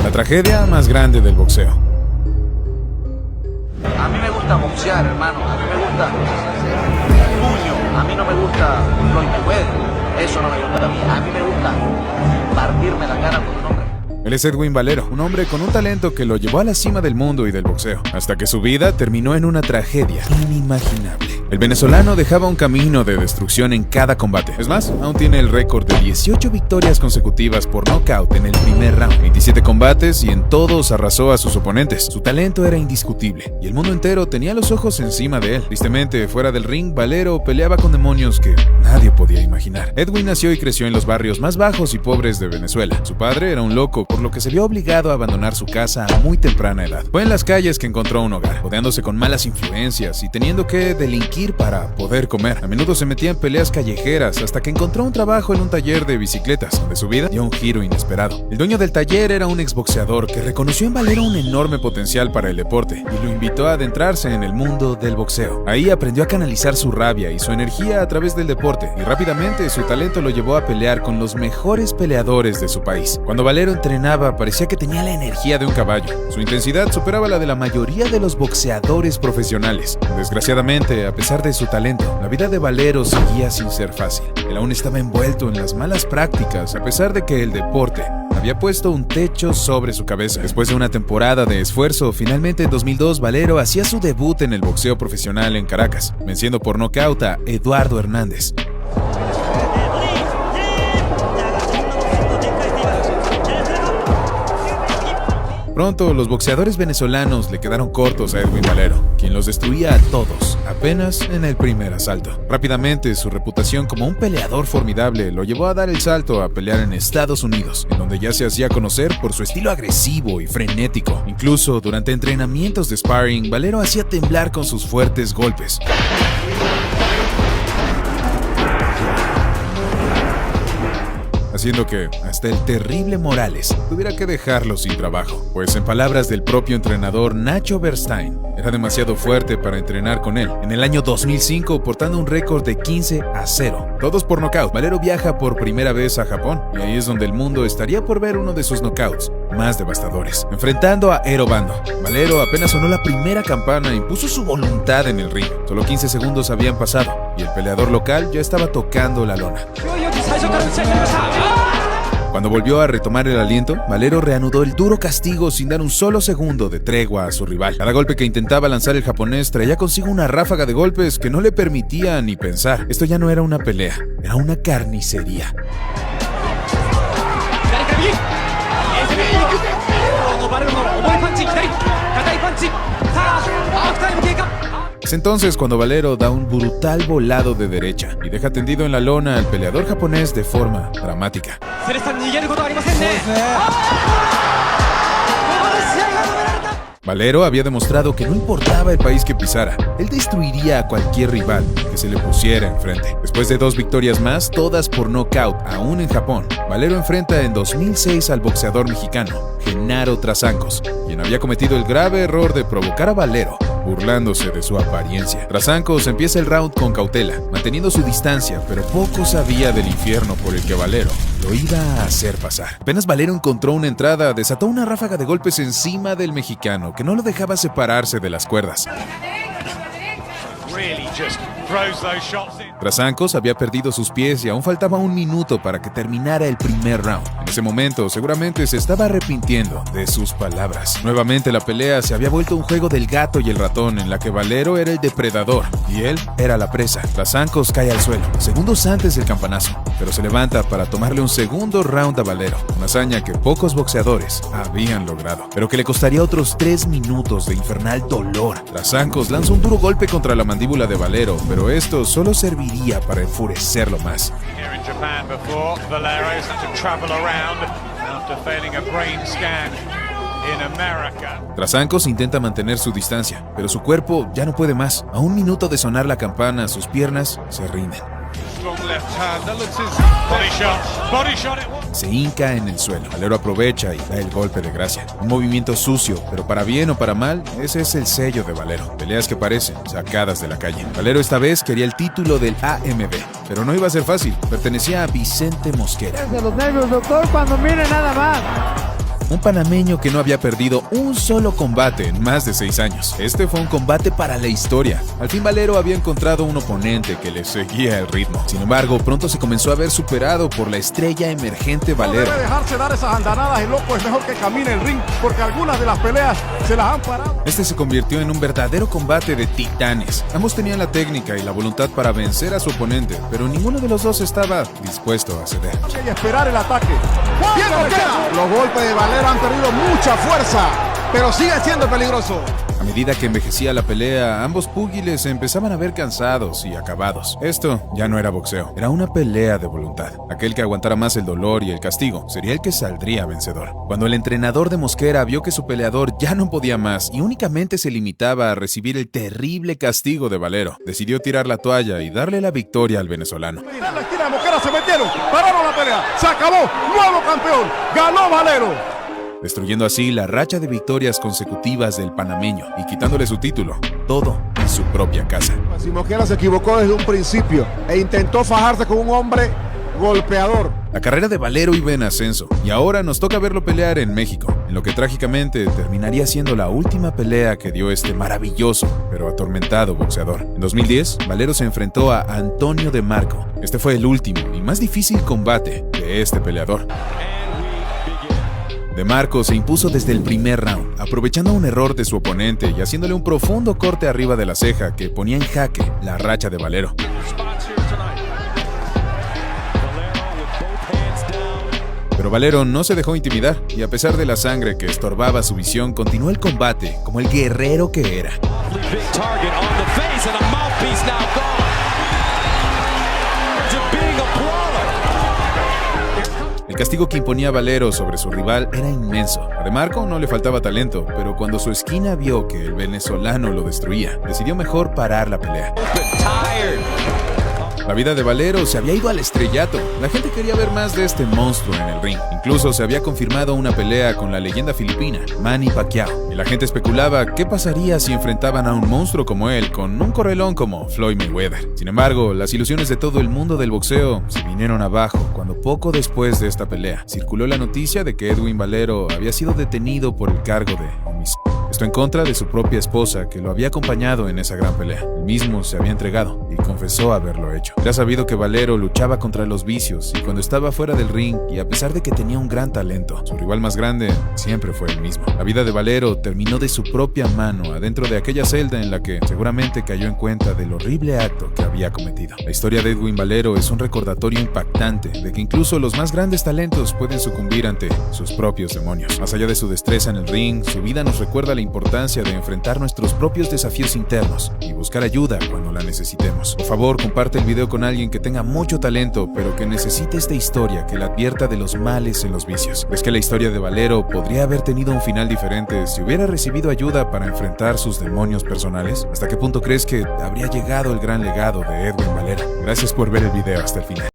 La tragedia más grande del boxeo. A mí me gusta boxear, hermano. A mí me gusta el puño. A mí no me gusta Floyd Mayweather. Eso no me gusta a mí. A mí me gusta partirme la cara con un hombre. Él es Edwin Valero, un hombre con un talento que lo llevó a la cima del mundo y del boxeo, hasta que su vida terminó en una tragedia inimaginable. El venezolano dejaba un camino de destrucción en cada combate. Es más, aún tiene el récord de 18 victorias consecutivas por nocaut en el primer round, 27 combates y en todos arrasó a sus oponentes. Su talento era indiscutible y el mundo entero tenía los ojos encima de él. Tristemente, fuera del ring, Valero peleaba con demonios que nadie podía imaginar. Edwin nació y creció en los barrios más bajos y pobres de Venezuela. Su padre era un loco, por lo que se vio obligado a abandonar su casa a muy temprana edad. Fue en las calles que encontró un hogar, rodeándose con malas influencias y teniendo que delinquir para poder comer. A menudo se metía en peleas callejeras hasta que encontró un trabajo en un taller de bicicletas, donde su vida dio un giro inesperado. El dueño del taller era un exboxeador que reconoció en Valero un enorme potencial para el deporte y lo invitó a adentrarse en el mundo del boxeo. Ahí aprendió a canalizar su rabia y su energía a través del deporte y rápidamente su talento lo llevó a pelear con los mejores peleadores de su país. Cuando Valero entrenaba, parecía que tenía la energía de un caballo. Su intensidad superaba la de la mayoría de los boxeadores profesionales. Desgraciadamente, a pesar de su talento, la vida de Valero seguía sin ser fácil. Él aún estaba envuelto en las malas prácticas, a pesar de que el deporte había puesto un techo sobre su cabeza. Después de una temporada de esfuerzo, finalmente en 2002 Valero hacía su debut en el boxeo profesional en Caracas, venciendo por nocaut a Eduardo Hernández. Pronto, los boxeadores venezolanos le quedaron cortos a Edwin Valero, quien los destruía a todos, apenas en el primer asalto. Rápidamente, su reputación como un peleador formidable lo llevó a dar el salto a pelear en Estados Unidos, en donde ya se hacía conocer por su estilo agresivo y frenético. Incluso, durante entrenamientos de sparring, Valero hacía temblar con sus fuertes golpes, haciendo que hasta el terrible Morales tuviera que dejarlo sin trabajo, pues en palabras del propio entrenador Nacho Bernstein, era demasiado fuerte para entrenar con él. En el año 2005, portando un récord de 15-0, todos por nocaut, Valero viaja por primera vez a Japón, y ahí es donde el mundo estaría por ver uno de sus knockouts más devastadores. Enfrentando a Ero Bando, Valero apenas sonó la primera campana e impuso su voluntad en el ring. Solo 15 segundos habían pasado, y el peleador local ya estaba tocando la lona. Cuando volvió a retomar el aliento, Valero reanudó el duro castigo sin dar un solo segundo de tregua a su rival. Cada golpe que intentaba lanzar el japonés traía consigo una ráfaga de golpes que no le permitía ni pensar. Esto ya no era una pelea, era una carnicería. Es entonces cuando Valero da un brutal volado de derecha y deja tendido en la lona al peleador japonés de forma dramática. Valero había demostrado que no importaba el país que pisara, él destruiría a cualquier rival que se le pusiera enfrente. Después de 2 victorias más, todas por nocaut, aún en Japón, Valero enfrenta en 2006 al boxeador mexicano Genaro Trasancos, quien había cometido el grave error de provocar a Valero burlándose de su apariencia. Trasancos empieza el round con cautela, manteniendo su distancia, pero poco sabía del infierno por el que Valero lo iba a hacer pasar. Apenas Valero encontró una entrada, desató una ráfaga de golpes encima del mexicano, que no lo dejaba separarse de las cuerdas. Trasancos había perdido sus pies y aún faltaba 1 minuto para que terminara el primer round. En ese momento, seguramente se estaba arrepintiendo de sus palabras. Nuevamente la pelea se había vuelto un juego del gato y el ratón, en la que Valero era el depredador y él era la presa. Trasancos cae al suelo, segundos antes del campanazo, pero se levanta para tomarle un segundo round a Valero, una hazaña que pocos boxeadores habían logrado, pero que le costaría otros 3 minutos de infernal dolor. Trasancos lanza un duro golpe contra la mandíbula de Valero, pero esto solo serviría para enfurecerlo más. Trasancos intenta mantener su distancia, pero su cuerpo ya no puede más. A 1 minuto de sonar la campana, sus piernas se rinden. Se hinca en el suelo. Valero aprovecha y da el golpe de gracia. Un movimiento sucio, pero para bien o para mal, ese es el sello de Valero. Peleas que parecen sacadas de la calle. Valero esta vez quería el título del AMB, pero no iba a ser fácil. Pertenecía a Vicente Mosquera. De los nervios, doctor, cuando mire nada más. un panameño que no había perdido un solo combate en más de 6 años. Este fue un combate para la historia. Al fin Valero había encontrado un oponente que le seguía el ritmo. Sin embargo, pronto se comenzó a ver superado por la estrella emergente Valero. No debe dejarse dar esas andanadas, el loco es mejor que camine el ring, porque algunas de las peleas se las han parado. Este se convirtió en un verdadero combate de titanes. Ambos tenían la técnica y la voluntad para vencer a su oponente, pero ninguno de los dos estaba dispuesto a ceder. Y esperar el ataque. Los golpes de Valero han perdido mucha fuerza, pero sigue siendo peligroso. A medida que envejecía la pelea, ambos púgiles se empezaban a ver cansados y acabados. Esto ya no era boxeo, era una pelea de voluntad. Aquel que aguantara más el dolor y el castigo sería el que saldría vencedor. Cuando el entrenador de Mosquera vio que su peleador ya no podía más y únicamente se limitaba a recibir el terrible castigo de Valero, decidió tirar la toalla y darle la victoria al venezolano. En la esquina de Mosquera se metieron, pararon la pelea, se acabó, nuevo campeón, ganó Valero. Destruyendo así la racha de victorias consecutivas del panameño y quitándole su título, todo en su propia casa. Si Mosquera se equivocó desde un principio e intentó fajarse con un hombre golpeador. La carrera de Valero iba en ascenso y ahora nos toca verlo pelear en México, en lo que trágicamente terminaría siendo la última pelea que dio este maravilloso pero atormentado boxeador. En 2010, Valero se enfrentó a Antonio de Marco. Este fue el último y más difícil combate de este peleador. De Marco se impuso desde el primer round, aprovechando un error de su oponente y haciéndole un profundo corte arriba de la ceja que ponía en jaque la racha de Valero. Pero Valero no se dejó intimidar y a pesar de la sangre que estorbaba su visión, continuó el combate como el guerrero que era. El castigo que imponía Valero sobre su rival era inmenso. A De Marco no le faltaba talento, pero cuando su esquina vio que el venezolano lo destruía, decidió mejor parar la pelea. La vida de Valero se había ido al estrellato. La gente quería ver más de este monstruo en el ring. Incluso se había confirmado una pelea con la leyenda filipina, Manny Pacquiao. Y la gente especulaba qué pasaría si enfrentaban a un monstruo como él con un correlón como Floyd Mayweather. Sin embargo, las ilusiones de todo el mundo del boxeo se vinieron abajo cuando poco después de esta pelea circuló la noticia de que Edwin Valero había sido detenido por el cargo de homicidio. Esto en contra de su propia esposa, que lo había acompañado en esa gran pelea. Él mismo se había entregado y confesó haberlo hecho. Era sabido que Valero luchaba contra los vicios y cuando estaba fuera del ring, y a pesar de que tenía un gran talento, su rival más grande siempre fue el mismo. La vida de Valero terminó de su propia mano adentro de aquella celda en la que seguramente cayó en cuenta del horrible acto que había cometido. La historia de Edwin Valero es un recordatorio impactante de que incluso los más grandes talentos pueden sucumbir ante sus propios demonios. Más allá de su destreza en el ring, su vida nos recuerda la importancia de enfrentar nuestros propios desafíos internos y buscar ayuda cuando la necesitemos. Por favor, comparte el video con alguien que tenga mucho talento, pero que necesite esta historia que le advierta de los males en los vicios. ¿Crees que la historia de Valero podría haber tenido un final diferente si hubiera recibido ayuda para enfrentar sus demonios personales? ¿Hasta qué punto crees que habría llegado el gran legado de Edwin Valero? Gracias por ver el video hasta el final.